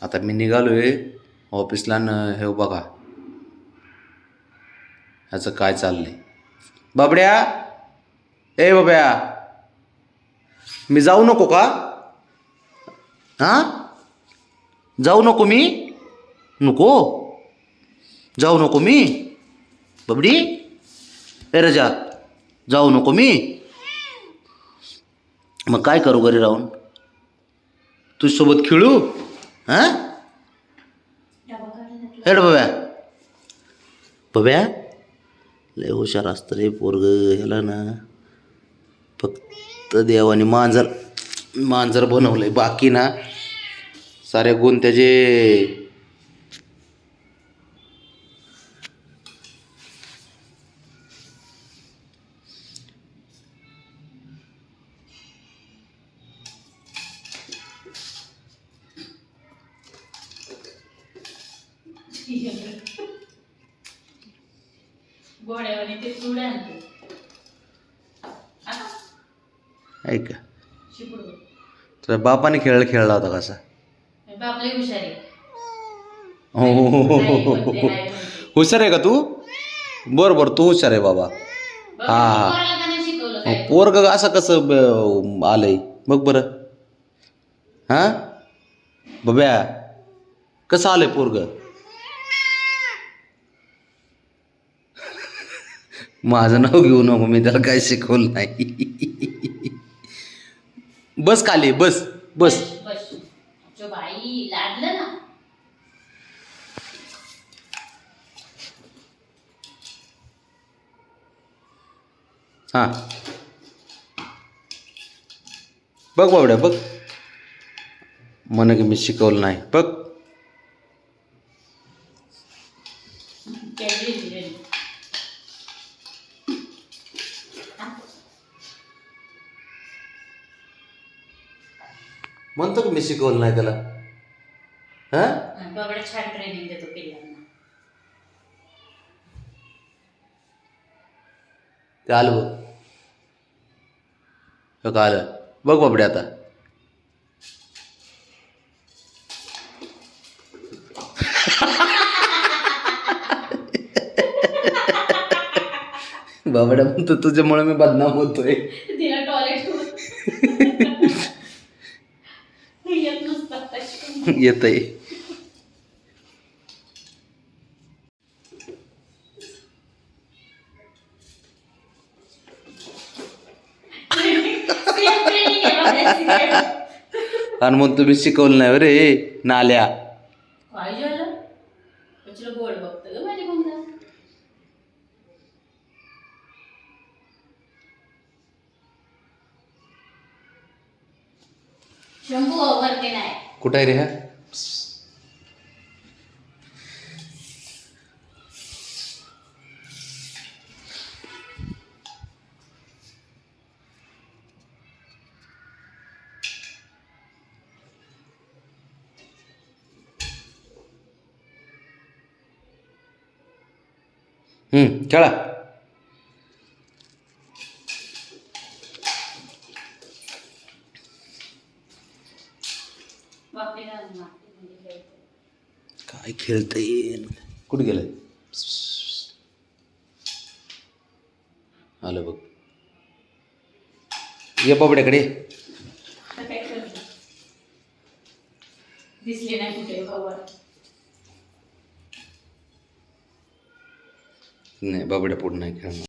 आता मी निघालोय ऑफिसला हे बघा ह्याचं काय चाललंय. बाबड्या, ए बाब्या, मी जाऊ नको का? हां, जाऊ नको मी? नको जाऊ नको मी? बबडी, ए रजा, जाऊ नको मी? मग काय करू घरी राहून? तुझ्यासोबत खेळू? हां, हेड बब्या. बब्या लय हुशार असतं रे पोरग. ह्याला ना फक्त देवाने मांजर बनवलंय, बाकी ना सारे गुण त्याचे. गोड्यावाने ते सूड आणते ऐका, शिपडू. तुझ्या बापाने खेळला होता कसा? बापले हुशार आहे. हो, हुशार आहे का तू? बरं तू हुशार आहे बाबा. हा, पोरग असं कसं आलंय बघ बरं. हां बब्या, कसं आलंय पोरग? माझं नाव घेऊ नको, मी त्याला काय शिकवलं नाही. बस खाली, बस बस. बस जो बाई लाडलं ना. हां, बघ बावड्या बघ, म्हण की मी शिकवलं नाही बघ. म्हणतो की मी शिकवलं नाही त्याला. हां, बाबा छान ट्रेनिंग देतो पिल्लांना. ते आलं बघ, हो का आलं बघ बाबड्या आता. बाबड्या म्हणतो तुझ्यामुळे मी बदनाम होतोय. तिला टॉयलेट येत नसतात. येतय. आणि मग तुम्ही शिकवलं नाही रे नाल्या. काय झालं? तुला गोड बघतं ग माझ्या बंदा. शंभू वरती नाही. कुठं आहे रे हा? खेळा. काय खेळता येईल? कुठे गेलं? आलं बघ. ये बाबड्याकडे. दिसले नाही कुठे खबर. नाही बाबड्या पुढे नाही खेळणार.